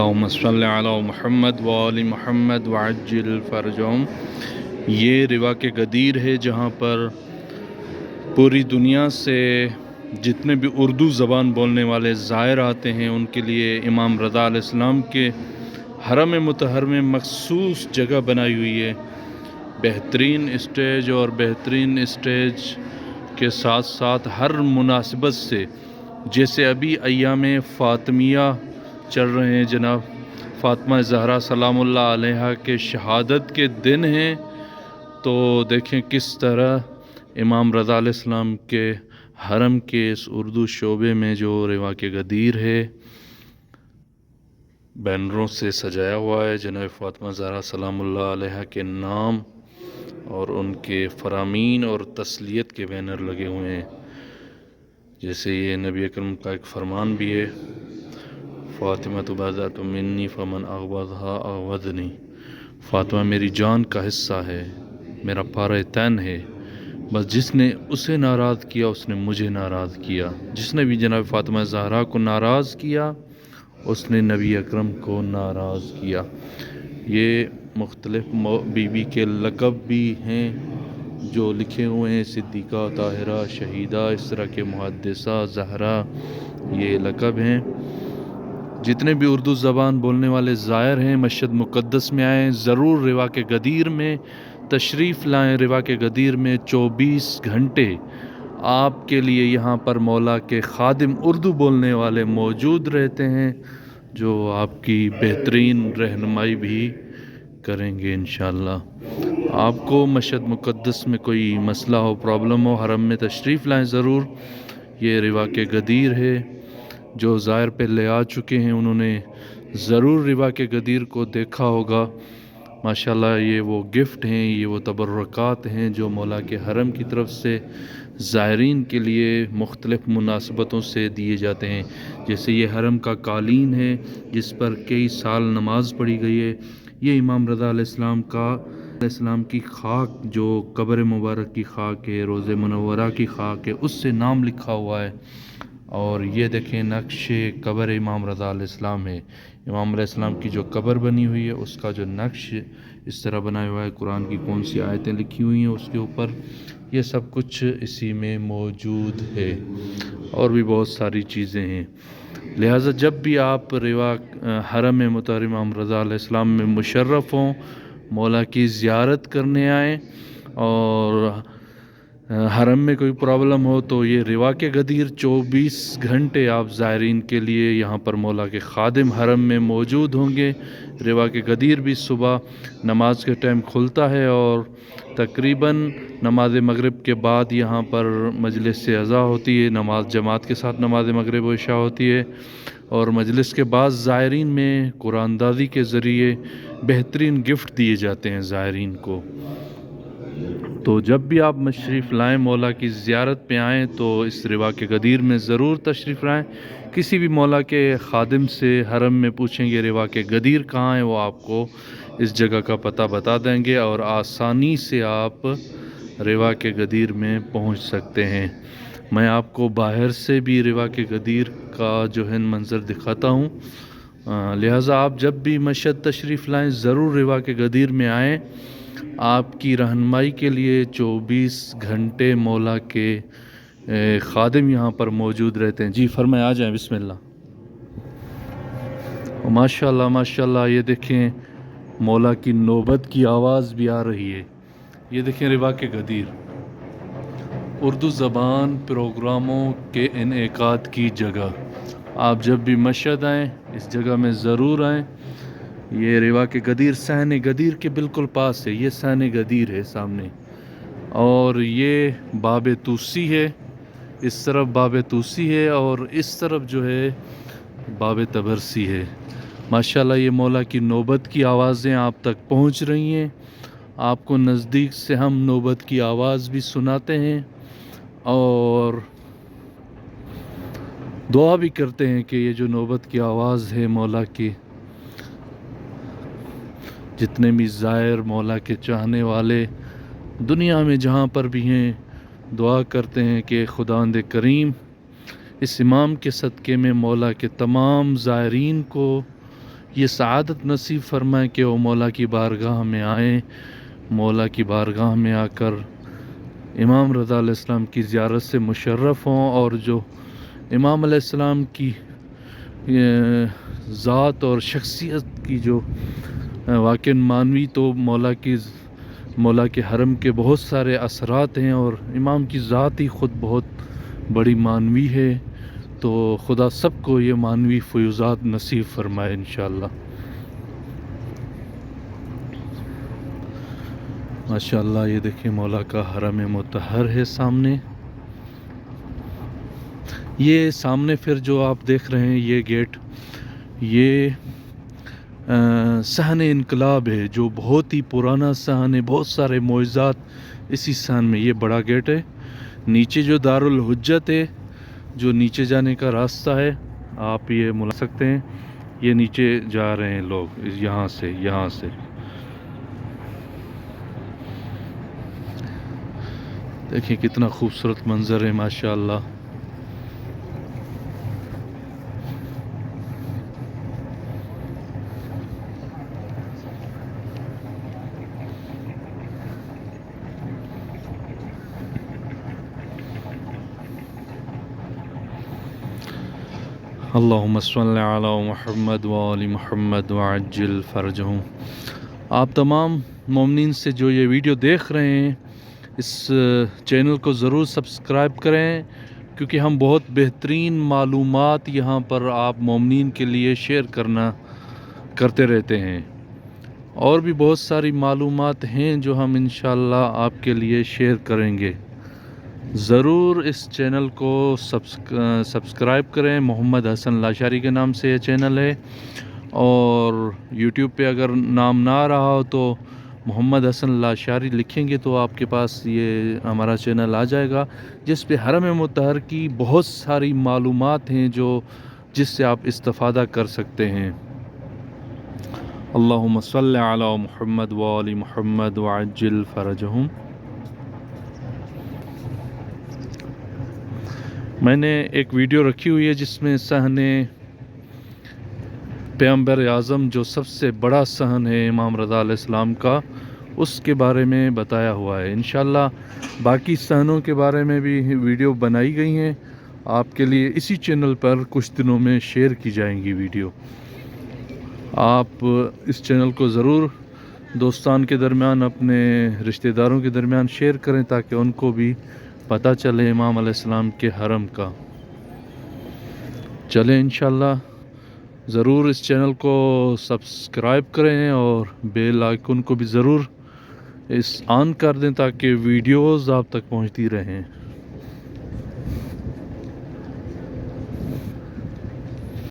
اللہم صلی علی محمد وآل محمد وعجل فرجہم۔ یہ روا کے غدیر ہے جہاں پر پوری دنیا سے جتنے بھی اردو زبان بولنے والے زائر آتے ہیں ان کے لیے امام رضا علیہ السلام کے حرم مطہر میں مخصوص جگہ بنائی ہوئی ہے۔ بہترین اسٹیج اور بہترین اسٹیج کے ساتھ ساتھ ہر مناسبت سے، جیسے ابھی ایام فاطمیہ چل رہے ہیں جناب، فاطمہ زہرا سلام اللہ علیہا کے شہادت کے دن ہیں، تو دیکھیں کس طرح امام رضا علیہ السلام کے حرم کے اس اردو شعبے میں جو روا کے غدیر ہے بینروں سے سجایا ہوا ہے جناب فاطمہ زہرا سلام اللہ علیہا کے نام اور ان کے فرامین اور تسلیت کے بینر لگے ہوئے ہیں۔ جیسے یہ نبی اکرم کا ایک فرمان بھی ہے، فاطمہ بضعۃ منی فمن اغوضھا اغوضنی، فاطمہ میری جان کا حصہ ہے، میرا پارہ تن ہے، بس جس نے اسے ناراض کیا اس نے مجھے ناراض کیا۔ جس نے بھی جناب فاطمہ زہرا کو ناراض کیا اس نے نبی اکرم کو ناراض کیا۔ یہ مختلف بی بی کے لقب بھی ہیں جو لکھے ہوئے ہیں، صدیقہ، طاہرہ، شہیدہ، اس طرح کے محدثہ، زہرا، یہ لقب ہیں۔ جتنے بھی اردو زبان بولنے والے زائر ہیں مشہد مقدس میں آئیں، ضرور روا کے غدیر میں تشریف لائیں۔ روا کے غدیر میں 24 گھنٹے آپ کے لیے یہاں پر مولا کے خادم اردو بولنے والے موجود رہتے ہیں جو آپ کی بہترین رہنمائی بھی کریں گے انشاءاللہ۔ آپ کو مشہد مقدس میں کوئی مسئلہ ہو، پرابلم ہو، حرم میں تشریف لائیں ضرور۔ یہ روا کے غدیر ہے، جو زائر پہلے آ چکے ہیں انہوں نے ضرور روا کے غدیر کو دیکھا ہوگا۔ ماشاءاللہ یہ وہ گفٹ ہیں، یہ وہ تبرکات ہیں جو مولا کے حرم کی طرف سے زائرین کے لیے مختلف مناسبتوں سے دیے جاتے ہیں۔ جیسے یہ حرم کا قالین ہے جس پر کئی سال نماز پڑھی گئی ہے، یہ امام رضا علیہ السلام کی خاک جو قبر مبارک کی خاک ہے، روضہ منورہ کی خاک ہے، اس سے نام لکھا ہوا ہے۔ اور یہ دیکھیں نقش قبر امام رضا علیہ السلام ہے، امام علیہ السلام کی جو قبر بنی ہوئی ہے اس کا جو نقش اس طرح بنایا ہوا ہے، قرآن کی کون سی آیتیں لکھی ہوئی ہیں اس کے اوپر، یہ سب کچھ اسی میں موجود ہے، اور بھی بہت ساری چیزیں ہیں۔ لہٰذا جب بھی آپ روا حرم مطہر امام رضا علیہ السلام میں مشرف ہوں، مولا کی زیارت کرنے آئیں، اور حرم میں کوئی پرابلم ہو تو یہ روا کے غدیر 24 گھنٹے آپ زائرین کے لیے یہاں پر مولا کے خادم حرم میں موجود ہوں گے۔ روا کے غدیر بھی صبح نماز کے ٹائم کھلتا ہے اور تقریباً نماز مغرب کے بعد یہاں پر مجلس سے عزا ہوتی ہے، نماز جماعت کے ساتھ نماز مغرب و عشاء ہوتی ہے، اور مجلس کے بعد زائرین میں قرآن دازی کے ذریعے بہترین گفٹ دیے جاتے ہیں زائرین کو۔ تو جب بھی آپ تشریف لائیں، مولا کی زیارت پہ آئیں تو اس روا کے غدیر میں ضرور تشریف لائیں۔ کسی بھی مولا کے خادم سے حرم میں پوچھیں گے روا کے غدیر کہاں ہیں، وہ آپ کو اس جگہ کا پتہ بتا دیں گے اور آسانی سے آپ روا کے غدیر میں پہنچ سکتے ہیں۔ میں آپ کو باہر سے بھی روا کے غدیر کا جو ہے منظر دکھاتا ہوں، لہٰذا آپ جب بھی مشہد تشریف لائیں ضرور روا کے غدیر میں آئیں۔ آپ کی رہنمائی کے لیے 24 گھنٹے مولا کے خادم یہاں پر موجود رہتے ہیں۔ جی فرمائیں، آ جائیں، بسم اللہ۔ ماشاءاللہ ماشاءاللہ، یہ دیکھیں مولا کی نوبت کی آواز بھی آ رہی ہے۔ یہ دیکھیں روا کے غدیر، اردو زبان پروگراموں کے انعقاد کی جگہ۔ آپ جب بھی مشہد آئیں اس جگہ میں ضرور آئیں۔ یہ روا کے غدیر صحن غدیر کے بالکل پاس ہے، یہ صحن غدیر ہے سامنے، اور یہ باب طوسی ہے، اس طرف باب طوسی ہے اور اس طرف جو ہے باب طبرسی ہے۔ ماشاءاللہ یہ مولا کی نوبت کی آوازیں آپ تک پہنچ رہی ہیں، آپ کو نزدیک سے ہم نوبت کی آواز بھی سناتے ہیں اور دعا بھی کرتے ہیں کہ یہ جو نوبت کی آواز ہے مولا کی، جتنے بھی زائر مولا کے چاہنے والے دنیا میں جہاں پر بھی ہیں، دعا کرتے ہیں کہ خداوند کریم اس امام کے صدقے میں مولا کے تمام زائرین کو یہ سعادت نصیب فرمائے کہ وہ مولا کی بارگاہ میں آئیں، مولا کی بارگاہ میں آ کر امام رضا علیہ السلام کی زیارت سے مشرف ہوں، اور جو امام علیہ السلام کی ذات اور شخصیت کی جو واقع مانوی تو مولا کے حرم کے بہت سارے اثرات ہیں، اور امام کی ذات ہی خود بہت بڑی مانوی ہے، تو خدا سب کو یہ مانوی فیوزات نصیب فرمائے انشاءاللہ۔ ماشاءاللہ یہ دیکھیں مولا کا حرم مطہر ہے سامنے۔ یہ سامنے پھر جو آپ دیکھ رہے ہیں یہ گیٹ، یہ صحن انقلاب ہے، جو بہت ہی پرانا صحن ہے، بہت سارے معجزات اسی صحن میں۔ یہ بڑا گیٹ ہے، نیچے جو دارالحجت ہے، جو نیچے جانے کا راستہ ہے، آپ یہ ملا سکتے ہیں، یہ نیچے جا رہے ہیں لوگ یہاں سے۔ دیکھیں کتنا خوبصورت منظر ہے ماشاءاللہ۔ اللہم صلی علی محمد وآل محمد وعجل فرجہم۔ آپ تمام مومنین سے جو یہ ویڈیو دیکھ رہے ہیں، اس چینل کو ضرور سبسکرائب کریں، کیونکہ ہم بہت بہترین معلومات یہاں پر آپ مومنین کے لیے شیئر کرتے رہتے ہیں، اور بھی بہت ساری معلومات ہیں جو ہم انشاءاللہ آپ کے لیے شیئر کریں گے۔ ضرور اس چینل کو سبسکرائب کریں۔ محمد حسن لاشاری کے نام سے یہ چینل ہے، اور یوٹیوب پہ اگر نام نہ آ رہا ہو تو محمد حسن لاشاری لکھیں گے تو آپ کے پاس یہ ہمارا چینل آ جائے گا، جس پہ حرم مطہر کی بہت ساری معلومات ہیں جس سے آپ استفادہ کر سکتے ہیں۔ اللہم صلی علی محمد وآل محمد وعجل فرجہم۔ میں نے ایک ویڈیو رکھی ہوئی ہے جس میں صحن پیغمبر اعظم، جو سب سے بڑا صحن ہے امام رضا علیہ السلام کا، اس کے بارے میں بتایا ہوا ہے۔ انشاءاللہ باقی صحنوں کے بارے میں بھی ویڈیو بنائی گئی ہیں آپ کے لیے، اسی چینل پر کچھ دنوں میں شیئر کی جائیں گی ویڈیو۔ آپ اس چینل کو ضرور دوستان کے درمیان، اپنے رشتہ داروں کے درمیان شیئر کریں، تاکہ ان کو بھی پتہ چلے امام علیہ السلام کے حرم کا۔ چلیں انشاءاللہ ضرور اس چینل کو سبسکرائب کریں، اور بیل آئیکن کو بھی ضرور آن کر دیں، تاکہ ویڈیوز آپ تک پہنچتی رہیں۔